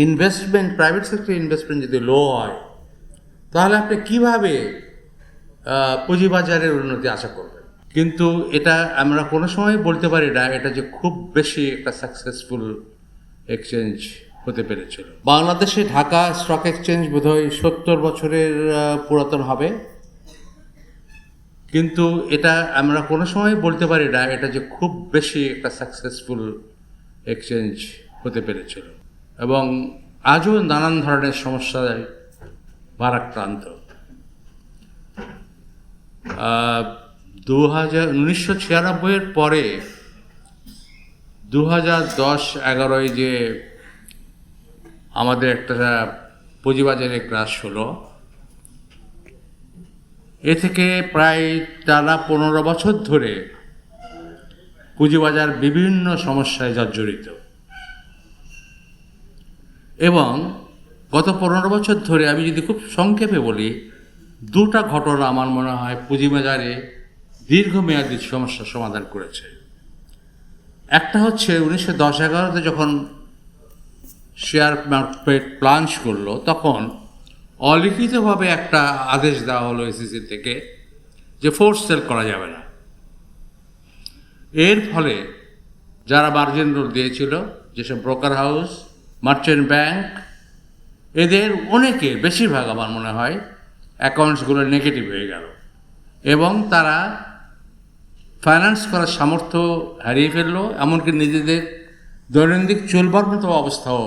Investment, private sector investment যদি লো হয়, তাহলে আপনি কিভাবে পুঁজিবাজারের উন্নতি আশা করবেন? কিন্তু এটা আমরা কোনো সময় বলতে পারি না এটা যে খুব বেশি একটা সাকসেসফুল এক্সচেঞ্জ হতে পেরেছিল। বাংলাদেশে ঢাকা স্টক এক্সচেঞ্জ বোধহয় 70 বছরের পুরাতন হবে, কিন্তু এটা আমরা কোনো সময় বলতে পারি না এটা যে খুব বেশি একটা সাকসেসফুল এক্সচেঞ্জ হতে পেরেছিল, এবং আজও নানান ধরনের সমস্যায় ভারাক্রান্ত। 1996-এর পরে 2010-11 যে আমাদের একটা পুঁজিবাজারে ক্রাশ হলো, এ থেকে প্রায় টানা 15 বছর ধরে পুঁজিবাজার বিভিন্ন সমস্যায় জর্জরিত, এবং গত 15 বছর ধরে আমি যদি খুব সংক্ষেপে বলি, দুটা ঘটনা আমার মনে হয় পুঁজিবাজারে দীর্ঘমেয়াদী সমস্যার সমাধান করেছে। একটা হচ্ছে 1910-11 যখন শেয়ার মার্কেট প্লাঞ্জ করলো, তখন অলিখিতভাবে একটা আদেশ দেওয়া হলো এসিসি থেকে যে ফোর্স সেল করা যাবে না। এর ফলে যারা মার্জিন লোন দিয়েছিল, যেসব ব্রোকার হাউস, মার্চেন্ট ব্যাংক, এদের অনেকের বেশিরভাগ আমার মনে হয় অ্যাকাউন্টসগুলো নেগেটিভ হয়ে গেল, এবং তারা ফাইন্যান্স করার সামর্থ্য হারিয়ে ফেললো, এমনকি নিজেদের দৈনন্দিন চলবার মতো অবস্থাও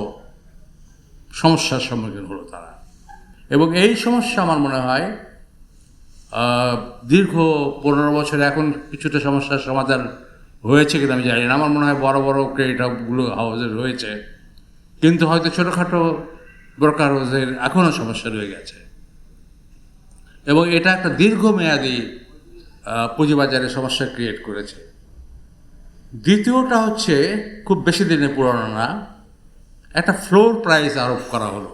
সমস্যার সম্মুখীন হলো তারা। এবং এই সমস্যা আমার মনে হয় দীর্ঘ 15 বছরে এখন কিছুটা সমস্যার সমাধান হয়েছে কিনা আমি জানি না। আমার মনে হয় বড় বড় ক্রেডিট হাউসের হয়েছে, কিন্তু হয়তো ছোটোখাটো ব্রোকার হাউসের এখনও সমস্যা রয়ে গেছে, এবং এটা একটা দীর্ঘমেয়াদী পুঁজিবাজারে সমস্যা ক্রিয়েট করেছে। দ্বিতীয়টা হচ্ছে খুব বেশি দিনের পুরনো না, একটা ফ্লোর প্রাইস আরোপ করা হলো,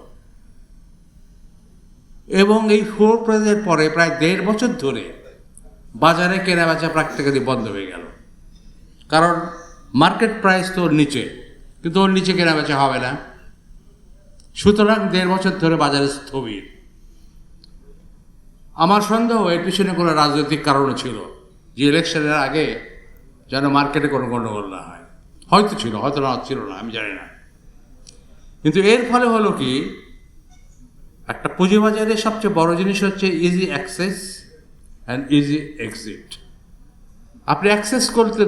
এবং এই ফ্লোর প্রাইসের পরে প্রায় 1.5 বছর ধরে বাজারে কেনাবেচা প্র্যাকটিক্যালি বন্ধ হয়ে গেল। কারণ মার্কেট প্রাইস তো ওর নিচে, কিন্তু ওর নিচে কেনাবেচা হবে না, সুতরাং 1.5 বছর ধরে বাজারে স্থবির। আমার সন্দেহ এর পিছনে কোনো রাজনৈতিক কারণও ছিল, যে ইলেকশনের আগে যেন মার্কেটে কোনো গণ্ডগোল না হয়। হয়তো ছিল, হয়তো না ছিল না, আমি জানি না। কিন্তু এর ফলে হলো কি, একটা পুঁজিবাজারে সবচেয়ে বড় জিনিস হচ্ছে easy access and easy exit. আপনি অ্যাক্সেস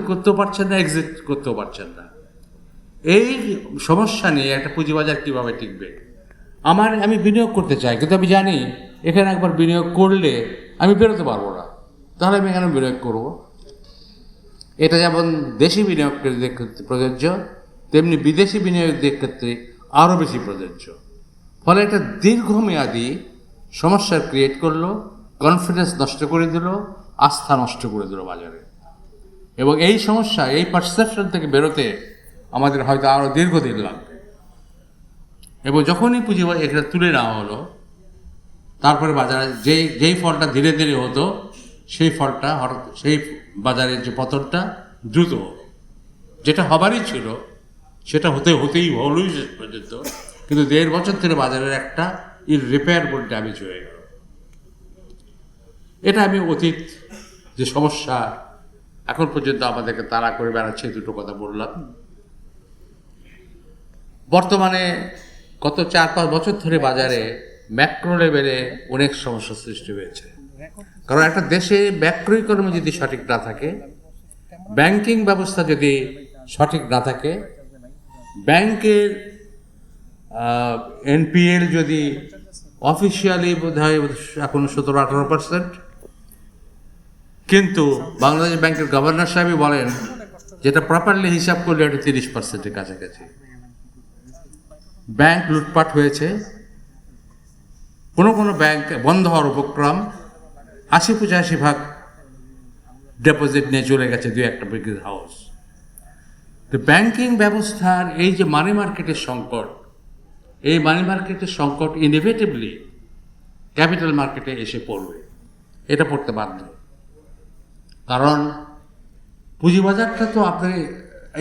করতেও পারছেন না, এক্সিট করতেও পারছেন না। এই সমস্যা নিয়ে একটা পুঁজিবাজার কীভাবে টিকবে? আমি বিনিয়োগ করতে চাই, কিন্তু আমি জানি এখানে একবার বিনিয়োগ করলে আমি বেরোতে পারবো না, তাহলে আমি এখানে বিনিয়োগ করবো। এটা যেমন দেশি বিনিয়োগকারীদের ক্ষেত্রে প্রযোজ্য, তেমনি বিদেশি বিনিয়োগদের ক্ষেত্রে আরও বেশি প্রযোজ্য। ফলে একটা দীর্ঘমেয়াদী সমস্যার ক্রিয়েট করলো, কনফিডেন্স নষ্ট করে দিল, আস্থা নষ্ট করে দিল বাজারে। এবং এই সমস্যা, এই পারসেপশন থেকে বেরোতে আমাদের হয়তো আরও দীর্ঘদিন লাগবে। এবং যখনই পুঁজিবাজার এটা তুলে নেওয়া হলো, তারপরে বাজারে যেই ফলটা ধীরে ধীরে হতো, সেই ফলটা হঠাৎ সেই বাজারের যে পতনটা দ্রুত হলো। যেটা হবারই ছিল সেটা হতেই হলোই শেষ পর্যন্ত, কিন্তু 1.5 বছর ধরে বাজারের একটা ইররিপেয়ারেবল ড্যামেজ হয়ে গেল। এটা আমি অতীত যে সমস্যা এখন পর্যন্ত আমাদেরকে তাড়া করে বেড়াচ্ছে, দুটো কথা বললাম। বর্তমানে গত 4-5 বছর ধরে বাজারে ম্যাক্রো লেভেলে অনেক সমস্যা সৃষ্টি হয়েছে। কারণ একটা দেশে ম্যাক্রো ইকোনমি যদি সঠিক না থাকে, ব্যাংকিং ব্যবস্থা যদি সঠিক না থাকে, ব্যাংকের এনপিএল যদি অফিসিয়ালি বোধ হয় এখন 17-18%, কিন্তু বাংলাদেশ ব্যাংকের গভর্নর সাহেবই বলেন যেটা প্রপারলি হিসাব করলে এটা 30%-এর কাছাকাছি। ব্যাংক লুটপাট হয়েছে, কোনো ব্যাংক বন্ধ হওয়ার উপক্রম, 80-85% ডিপোজিট নিয়ে চলে গেছে 2-1টা ব্রোকারেজ হাউস। তো ব্যাংকিং ব্যবস্থার এই যে মানি মার্কেটের সংকট, এই মানি মার্কেটের সংকট ইনএভিটেবলি ক্যাপিটাল মার্কেটে এসে পড়বে, এটা পড়তে বাধ্য। কারণ পুঁজিবাজারটা তো আপনি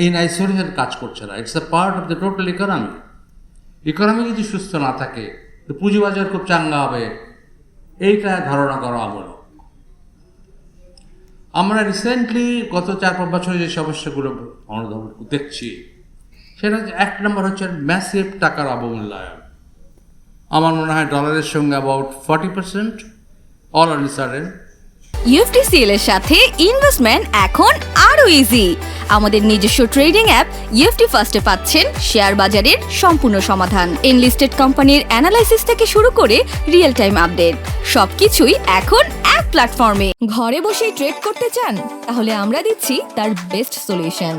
ইন আইসোলেশন কাজ করছে না, it's a part of the total economy. Economy যদি সুস্থ না থাকে তো পুঁজিবাজার খুব চাঙ্গা হবে, এইটা ধারণা করা আমূলক। আমরা রিসেন্টলি গত 4-5 বছরে যে সমস্যাগুলো অনুধাবন দেখছি, সেটা হচ্ছে, এক নম্বর হচ্ছে ম্যাসিভ টাকার অবমূল্যায়ন। আমার মনে হয় ডলারের সঙ্গে অ্যাবাউট 40% অল অন সাডেন। ইউএফটিসিএল এর সাথে ইনভেস্টমেন্ট এখন আরো ইজি। আমাদের নিজস্ব ট্রেডিং অ্যাপ ইউএফটি ফার্স্টে পাচ্ছেন শেয়ার বাজারের সম্পূর্ণ সমাধান, এনলিস্টেড কোম্পানির অ্যানালাইসিস থেকে শুরু করে রিয়েল টাইম আপডেট, সবকিছুই এখন এক প্ল্যাটফর্মে। ঘরে বসেই ট্রেড করতে চান? তাহলে আমরা দিচ্ছি তার বেস্ট সলিউশন।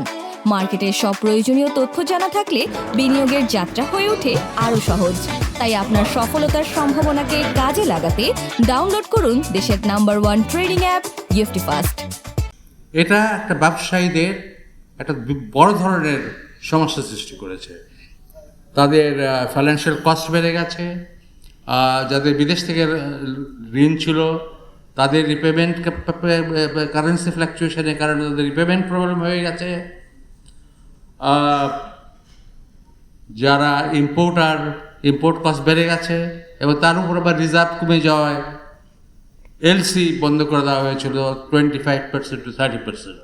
মার্কেটের সব প্রয়োজনীয় তথ্য জানা থাকলে বিনিয়োগের যাত্রা হয়ে ওঠে আরো সহজ। তাই আপনার সফলতার সম্ভাবনাকে কাজে লাগাতে ডাউনলোড করুন দেশের number 1 trading app UFT first. এটা একটা ব্যবসায়ীদের একটা বড় ধরনের সমস্যা সৃষ্টি করেছে। তাদের ফাইন্যান্সিয়াল কস্ট বেড়ে গেছে, যাদের বিদেশ থেকে ঋণ ছিল তাদের রিপেমেন্ট, কারেন্সি ফ্ল্যাকচুয়েশনের কারণে তাদের রিপেমেন্ট প্রবলেম হয়ে গেছে। যারা ইম্পোর্ট কস্ট বেড়ে গেছে, এবং তার উপর আবার রিজার্ভ কমে যাওয়ায় এলসি বন্ধ করে দেওয়া হয়েছিল 25% to 30%,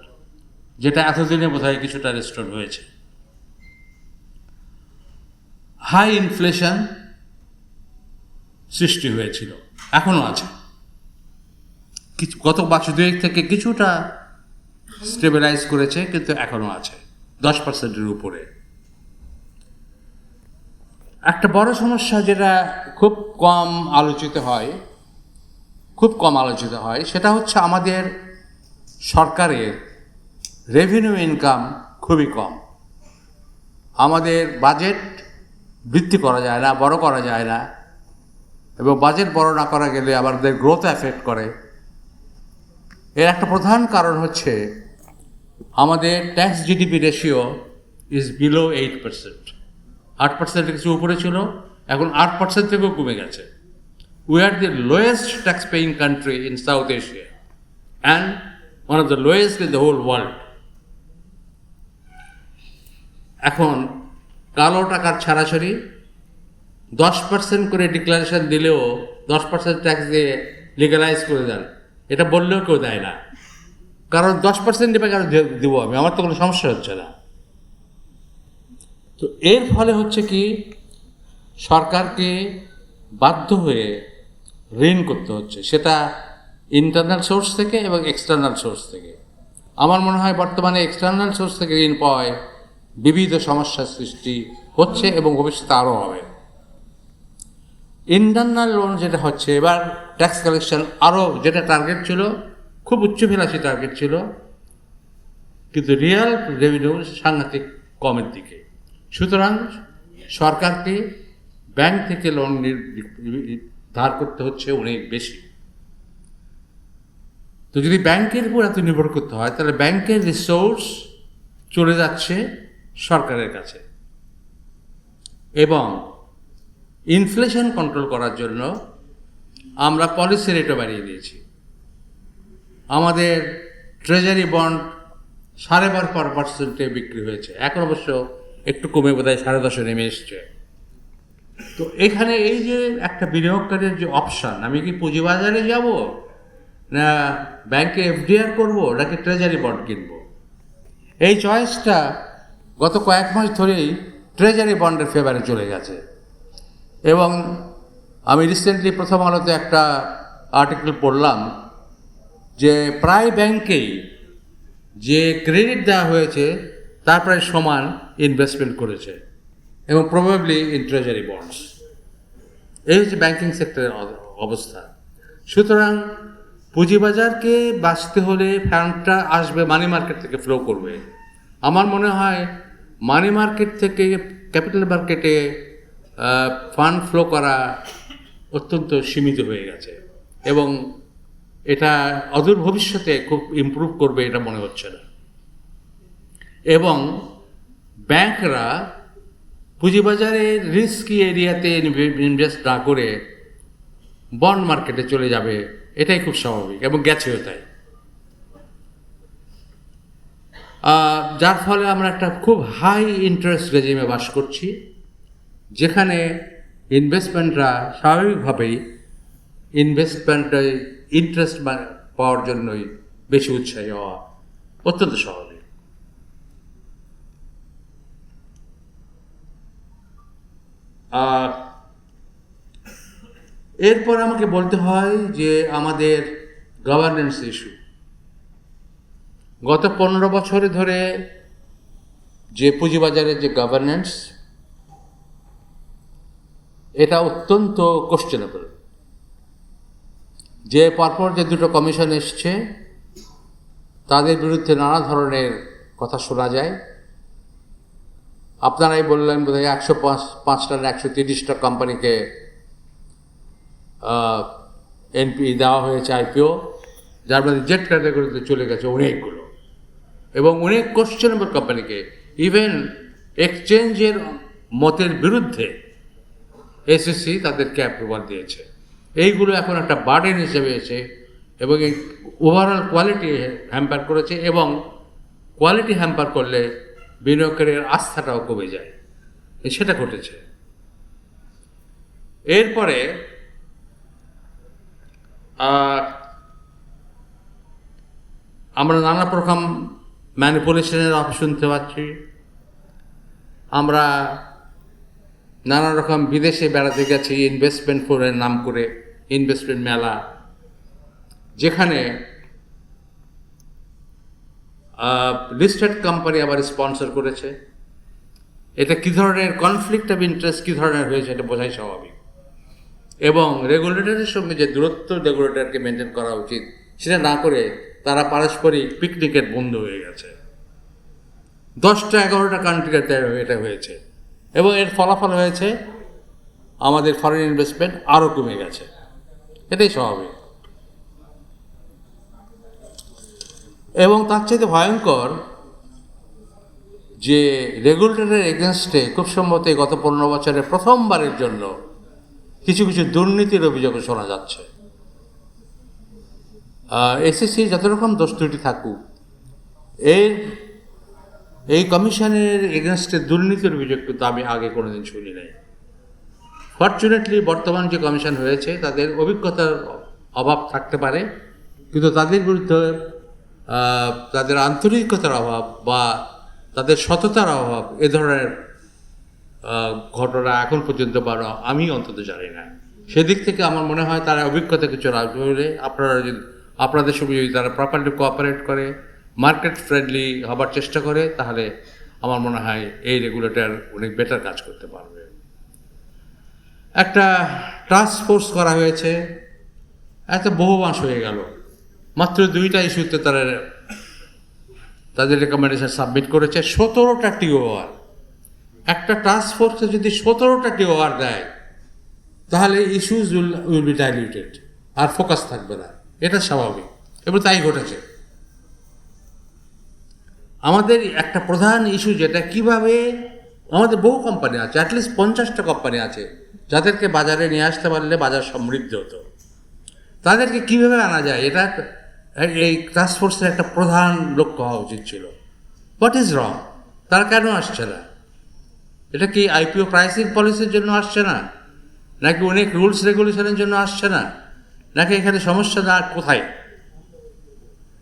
যেটা এতদিনে বোধহয় কিছুটা রেস্টোর হয়েছে। হাই ইনফ্লেশন সৃষ্টি হয়েছিল, এখনও আছে, গত বছর 2 থেকে কিছুটা স্টেবিলাইজ করেছে, কিন্তু এখনও আছে 10%-এর উপরে। একটা বড় সমস্যা যেটা খুব কম আলোচিত হয় সেটা হচ্ছে আমাদের সরকারের রেভিনিউ ইনকাম খুবই কম। আমাদের বাজেট বৃদ্ধি করা যায় না, বড় করা যায় না, এবং বাজেট বড় না করা গেলে আমাদের গ্রোথ এফেক্ট করে। এর একটা প্রধান কারণ হচ্ছে আমাদের tax GDP ratio is below 8%। 8% কিছু উপরে ছিল, এখন 8% থেকেও কমে গেছে। We are the lowest tax-paying country in South Asia and one of the lowest in the whole world. এখন কালো টাকার ছাড়াছাড়ি 10% করে ডিক্লারেশন দিলেও 10% ট্যাক্স দিয়ে লিগালাইজ করে দেন, এটা বললেও কেউ দেয় না, কারণ 10% দেবে, কারণ দেবো আমি, আমার তো কোনো সমস্যা হচ্ছে না। তো এর ফলে হচ্ছে কি, সরকারকে বাধ্য হয়ে ঋণ করতে হচ্ছে, সেটা ইন্টারনাল সোর্স থেকে এবং এক্সটার্নাল সোর্স থেকে। আমার মনে হয় বর্তমানে এক্সটার্নাল সোর্স থেকে ঋণ পাওয়ায় বিবিধ সমস্যার সৃষ্টি হচ্ছে এবং ভবিষ্যতে আরও হবে। ইন্টারনাল লোন যেটা হচ্ছে, এবার ট্যাক্স কালেকশন আরও, যেটা টার্গেট ছিল খুব উচ্চভিলাষী টার্গেট ছিল, কিন্তু রিয়েল রেভিনিউ সাংঘাতিক কমের দিকে। সুতরাং সরকারকে ব্যাংক থেকে লোন ধার করতে হচ্ছে অনেক বেশি। তো যদি ব্যাংকের উপর এত নির্ভর করতে হয়, তাহলে ব্যাংকের রিসোর্স চলে যাচ্ছে সরকারের কাছে। এবং ইনফ্লেশন কন্ট্রোল করার জন্য আমরা পলিসি রেটও বাড়িয়ে দিয়েছি। আমাদের ট্রেজারি বন্ড 12.5% বিক্রি হয়েছে, এখন অবশ্য একটু কমে বোধহয় 10.5 নেমে এসছে। তো এখানে এই যে একটা বিনিয়োগকারীর যে অপশান, আমি কি পুঁজিবাজারে যাব, না ব্যাংকে এফডিআর করব, নাকি ট্রেজারি বন্ড কিনব, এই চয়েসটা গত কয়েক মাস ধরেই ট্রেজারি বন্ডের ফেভারে চলে গেছে। এবং আমি রিসেন্টলি প্রথম আলোতে একটা আর্টিকেল পড়লাম যে প্রায় ব্যাংকেই যে ক্রেডিট দেওয়া হয়েছে তার প্রায় সমান ইনভেস্টমেন্ট করেছে, এবং প্রবাবলি ইন ট্রেজারি বন্ডস। এই হচ্ছে ব্যাংকিং সেক্টরের অবস্থা। সুতরাং পুঁজিবাজারকে বাঁচতে হলে ফান্ডটা আসবে মানি মার্কেট থেকে, ফ্লো করবে। আমার মনে হয় মানি মার্কেট থেকে ক্যাপিটাল মার্কেটে ফান্ড ফ্লো করা অত্যন্ত সীমিত হয়ে গেছে, এবং এটা অদূর ভবিষ্যতে খুব ইমপ্রুভ করবে এটা মনে হচ্ছে না। এবং ব্যাংকরা পুঁজিবাজারের রিস্কি এরিয়াতে ইনভেস্ট না করে বন্ড মার্কেটে চলে যাবে, এটাই খুব স্বাভাবিক, এবং গেছেও তাই। যার ফলে আমরা একটা খুব হাই ইন্টারেস্ট রেজিমে বাস করছি, যেখানে ইনভেস্টমেন্টরা স্বাভাবিকভাবেই ইনভেস্টমেন্টে ইন্টারেস্ট পাওয়ার জন্যই বেশি উৎসাহী হওয়া অত্যন্ত স্বাভাবিক। এরপর আমাকে বলতে হয় যে আমাদের গভর্নেন্স ইস্যু, গত 15 বছরে ধরে যে পুঁজিবাজারের যে গভর্নেন্স, এটা অত্যন্ত কোশ্চেনেবল। যে পরপর যে দুটো কমিশন এসছে তাদের বিরুদ্ধে নানা ধরনের কথা শোনা যায়। আপনারাই বললেন বোধহয় 105টা না 130টা কোম্পানিকে এনপি দেওয়া হয়েছে, আইপিও, যার মধ্যে জেট ক্যাটাগরিতে চলে গেছে অনেকগুলো, এবং অনেক কোশ্চেনেবল কোম্পানিকে ইভেন এক্সচেঞ্জের মতের বিরুদ্ধে এসএসসি তাদেরকে অ্যাপ্রুভাল দিয়েছে। এইগুলো এখন একটা বার্ডেন হিসেবে এসে এবং এই ওভারঅল কোয়ালিটি হ্যাম্পার করেছে, এবং কোয়ালিটি হ্যাম্পার করলে বিনিয়োগকারীর আস্থাটাও কমে যায়, সেটা ঘটেছে। এরপরে আমরা নানা রকম ম্যানিপুলেশনের শুনতে পাচ্ছি। আমরা নানা রকম বিদেশে বেড়াতে গেছি ইনভেস্টমেন্ট ফোরের নাম করে, ইনভেস্টমেন্ট মেলা, যেখানে লিস্টেড কোম্পানি আবার স্পন্সর করেছে। এটা কী ধরনের কনফ্লিক্ট অফ ইন্টারেস্ট কী ধরনের হয়েছে এটা বোঝাই স্বাভাবিক, এবং রেগুলেটরের সঙ্গে যে দূরত্ব রেগুলেটরকে মেনটেন করা উচিত সেটা না করে তারা পারস্পরিক পিকনিকের বন্ধু হয়ে গেছে। 10টা-11টা কান্ট্রিতে এটা হয়েছে, এবং এর ফলাফল হয়েছে আমাদের ফরেন ইনভেস্টমেন্ট আরও কমে গেছে। এটাই স্বাভাবিক। এবং তার চাইতে ভয়ঙ্কর যে রেগুলেটরের এগেনস্টে খুব সম্ভবত গত 15 বছরে প্রথমবারের জন্য কিছু কিছু দুর্নীতির অভিযোগ শোনা যাচ্ছে। এসএসসি যত রকম দোষ ত্রুটি থাকুক, এই কমিশনের এগেনস্টে দুর্নীতির অভিযোগ কিন্তু আমি আগে কোনোদিন শুনি নাই। ফর্চুনেটলি বর্তমান যে কমিশন হয়েছে তাদের অভিজ্ঞতার অভাব থাকতে পারে, কিন্তু তাদের বিরুদ্ধে তাদের আন্তরিকতার অভাব বা তাদের সততার অভাব এ ধরনের ঘটনা এখন পর্যন্ত বারো আমি অন্তত জানি না। সেদিক থেকে আমার মনে হয় তারা অভিজ্ঞতা কিছু রাখবে বলে আপনাদের সঙ্গে যদি তারা প্রপারলি কোঅপারেট করে, মার্কেট ফ্রেন্ডলি হবার চেষ্টা করে, তাহলে আমার মনে হয় এই রেগুলেটর অনেক বেটার কাজ করতে পারবে। একটা টাস্ক ফোর্স করা হয়েছে, এত বহু মাস হয়ে গেল, মাত্র 2টা ইস্যুতে তাদের রেকমেন্ডেশন সাবমিট করেছে। 17টা টিওআর। একটা টাস্ক ফোর্সে যদি 17টা টিওআর দেয় তাহলে ইস্যুজ উইল বি ডাইলিউটেড, আর ফোকাস থাকবে না, এটা স্বাভাবিক, এবং তাই ঘটেছে। আমাদের একটা প্রধান ইস্যু যেটা কিভাবে আমাদের বহু কোম্পানি আছে, অ্যাটলিস্ট 50টা কোম্পানি আছে যাদেরকে বাজারে নিয়ে আসতে পারলে বাজার সমৃদ্ধ হতো, তাদেরকে কিভাবে আনা যায়, এটা এই টাস্ক ফোর্সের একটা প্রধান লক্ষ্য হওয়া উচিত ছিল। What is wrong? তারা কেন আসছে না? এটা কি আইপিও প্রাইসিং পলিসির জন্য আসছে না, নাকি অনেক রুলস রেগুলেশনের জন্য আসছে না, নাকি এখানে সমস্যা না কোথায়?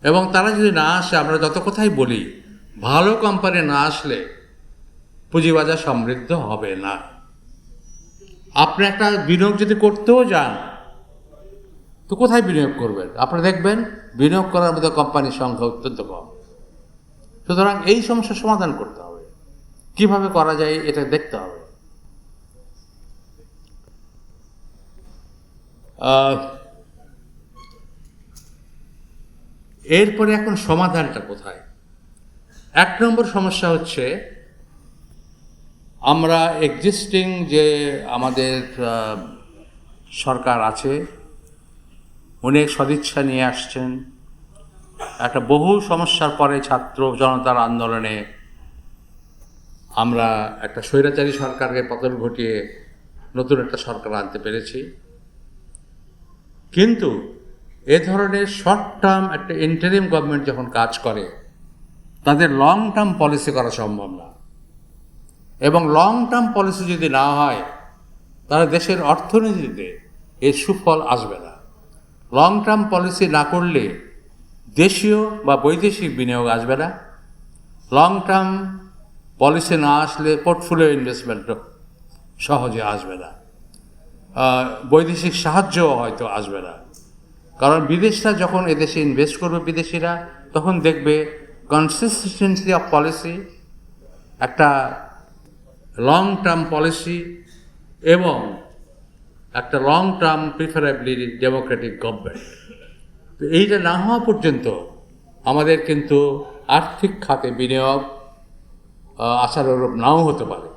এবং তারা যদি না আসে, আমরা যত কথাই বলি, ভালো কোম্পানি না আসলে পুঁজিবাজার সমৃদ্ধ হবে না। আপনি একটা বিনিয়োগ যদি করতেও যান তো কোথায় বিনিয়োগ করবেন? আপনারা দেখবেন বিনিয়োগ করার মতো কোম্পানির সংখ্যা অত্যন্ত কম। সুতরাং এই সমস্যার সমাধান করতে হবে, কিভাবে করা যায় এটা দেখতে হবে। এরপরে এখন সমাধানটা কোথায়? 1 নম্বর সমস্যা হচ্ছে আমরা এক্সিস্টিং যে আমাদের সরকার আছে, অনেক সদিচ্ছা নিয়ে আসছেন। একটা বহু সমস্যার পরে ছাত্র জনতার আন্দোলনে আমরা একটা স্বৈরাচারী সরকারকে পতন ঘটিয়ে নতুন একটা সরকার আনতে পেরেছি। কিন্তু এ ধরনের শর্ট টার্ম একটা ইন্টারিম গভর্নমেন্ট যখন কাজ করে, তাদের লং টার্ম পলিসি করা সম্ভব না। এবং লং টার্ম পলিসি যদি না হয় তাহলে দেশের অর্থনীতিতে এর সুফল আসবে না। লং টার্ম পলিসি না করলে দেশীয় বা বৈদেশিক বিনিয়োগ আসবে না। লং টার্ম পলিসি না আসলে পোর্টফোলিও ইনভেস্টমেন্টও সহজে আসবে না, বৈদেশিক সাহায্যও হয়তো আসবে না। কারণ বিদেশরা যখন এদেশে ইনভেস্ট করবে বিদেশিরা, তখন দেখবে কনসিস্টেন্সি অফ পলিসি, একটা লং টার্ম পলিসি এবং একটা long term preferably Democratic government. তো এইটা না হওয়া পর্যন্ত আমাদের কিন্তু আর্থিক খাতে বিনিয়োগ আশানুরূপ নাও হতে পারে।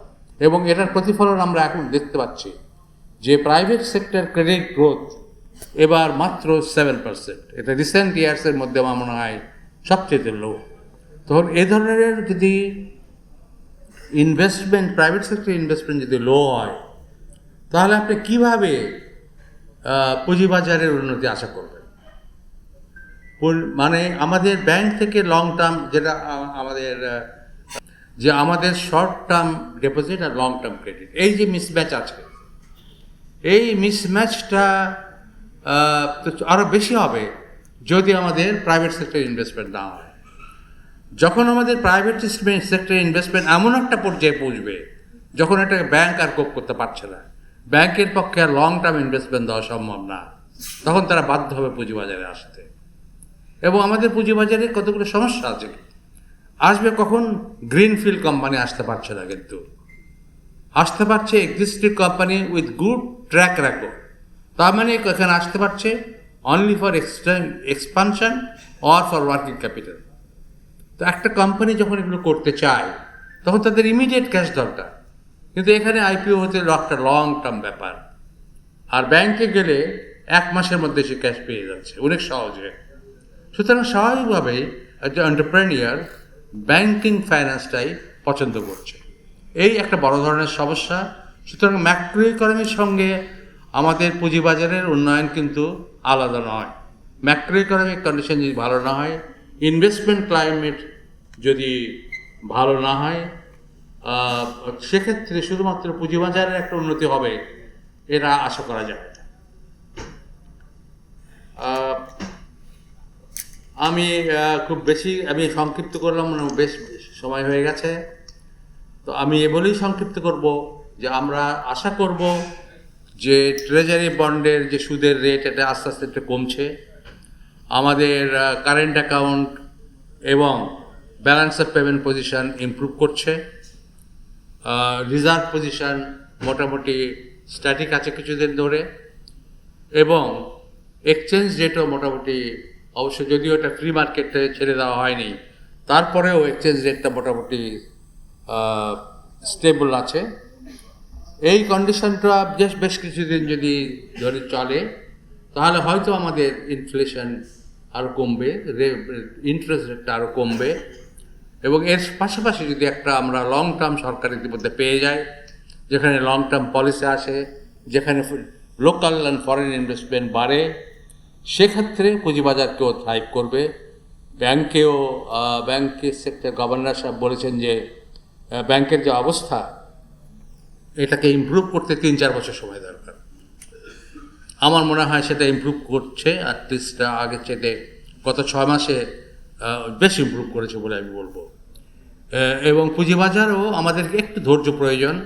এবং এটার প্রতিফলন আমরা এখন দেখতে পাচ্ছি যে প্রাইভেট সেক্টর ক্রেডিট গ্রোথ এবার মাত্র 7%। এটা রিসেন্ট ইয়ার্সের মধ্যে আমার মনে হয় সবচেয়ে লো। তখন এ ধরনের যদি ইনভেস্টমেন্ট, প্রাইভেট সেক্টর ইনভেস্টমেন্ট যদি লো হয়, তাহলে আপনি কীভাবে পুঁজিবাজারের উন্নতি আশা করবেন? মানে আমাদের ব্যাংক থেকে লং টার্ম যেটা আমাদের শর্ট টার্ম ডিপোজিট আর লং টার্ম ক্রেডিট, এই যে মিসম্যাচ আছে, এই মিসম্যাচটা আরও বেশি হবে যদি আমাদের প্রাইভেট সেক্টর ইনভেস্টমেন্ট না হয়। যখন আমাদের প্রাইভেট সেক্টর ইনভেস্টমেন্ট এমন একটা পর্যায়ে পৌঁছবে যখন এটাকে ব্যাংক আর কোপ করতে পারছে না, ব্যাংকের পক্ষে আর লং টার্ম ইনভেস্টমেন্ট দেওয়া সম্ভব না, তখন তারা বাধ্য হবে পুঁজিবাজারে আসতে। এবং আমাদের পুঁজিবাজারে কতগুলো সমস্যা আছে। আসবে কখন? গ্রিনফিল্ড কোম্পানি আসতে পারছে না, কিন্তু আসতে পারছে existing company with good track record. তার মানে এখানে আসতে পারছে only for expansion or for working capital. তো একটা কোম্পানি যখন এগুলো করতে চায় তখন তাদের ইমিডিয়েট ক্যাশ দরকার, কিন্তু এখানে আইপিও হতে একটা লং টার্ম ব্যাপার। আর ব্যাংকে গেলে 1 মাসের মধ্যে সে ক্যাশ পেয়ে যাচ্ছে অনেক সহজে। সুতরাং স্বাভাবিকভাবেই একটা এন্টারপ্রেনিয়ার ব্যাংকিং ফাইন্যান্সটাই পছন্দ করছে। এই একটা বড় ধরনের সমস্যা। সুতরাং ম্যাক্রো ইকোনমির সঙ্গে আমাদের পুঁজিবাজারের উন্নয়ন কিন্তু আলাদা নয়। ম্যাক্রো ইকোনমিক কন্ডিশন যদি ভালো না হয়, ইনভেস্টমেন্ট ক্লাইমেট যদি ভালো না হয়, সেক্ষেত্রে শুধুমাত্র পুঁজিবাজারের একটা উন্নতি হবে এটা আশা করা যায় না। আমি খুব বেশি সংক্ষিপ্ত করলাম, বেশ সময় হয়ে গেছে। তো আমি বলেই সংক্ষিপ্ত করব যে আমরা আশা করব যে ট্রেজারি বন্ডের যে সুদের রেট এটা আস্তে আস্তে একটু কমছে। আমাদের কারেন্ট অ্যাকাউন্ট এবং balance of payment position improve করছে। রিজার্ভ পজিশন মোটামুটি স্ট্যাটিক আছে কিছুদিন ধরে, এবং এক্সচেঞ্জ রেটও মোটামুটি, অবশ্য যদিও এটা ফ্রি মার্কেটে ছেড়ে দেওয়া হয়নি, তারপরেও এক্সচেঞ্জ রেটটা মোটামুটি স্টেবল আছে। এই কন্ডিশনটা বেশ কিছুদিন যদি ধরে চলে তাহলে হয়তো আমাদের ইনফ্লেশন আরও কমবে, ইন্টারেস্ট রেটটা আরও কমবে, এবং এর পাশাপাশি যদি একটা আমরা লং টার্ম সরকার ইতিমধ্যে পেয়ে যাই, যেখানে লং টার্ম পলিসি আসে, যেখানে লোকাল অ্যান্ড ফরেন ইনভেস্টমেন্ট বাড়ে, সেক্ষেত্রে পুঁজিবাজারকেও থ্রাইভ করবে। ব্যাংকের সেক্টর গভর্নর সাহেব বলেছেন যে ব্যাংকের যে অবস্থা এটাকে ইমপ্রুভ করতে 3-4 বছর সময় দরকার। আমার মনে হয় সেটা ইমপ্রুভ করছে, অ্যাটলিস্ট আগের চেয়ে গত 6 মাসে বেশ ইমপ্রুভ করেছে বলে আমি বলবো। এবং পুঁজিবাজারও আমাদেরকে একটু ধৈর্য প্রয়োজন।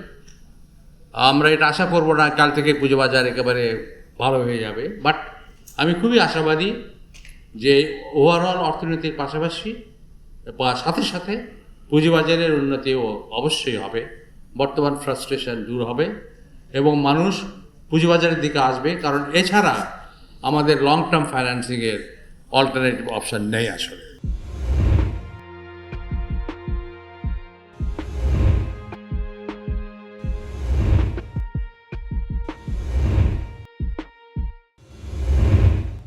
আমরা এটা আশা করব না কাল থেকে পুঁজিবাজার একেবারে ভালো হয়ে যাবে, বাট আমি খুবই আশাবাদী যে ওভারঅল অর্থনীতির পাশাপাশি সাথে সাথে পুঁজিবাজারের উন্নতিও অবশ্যই হবে। বর্তমান ফ্রাস্ট্রেশন দূর হবে এবং মানুষ পুঁজিবাজারের দিকে আসবে, কারণ এছাড়া আমাদের লং টার্ম ফাইন্যান্সিংয়ের অল্টারনেটিভ অপশান নেই আসলে।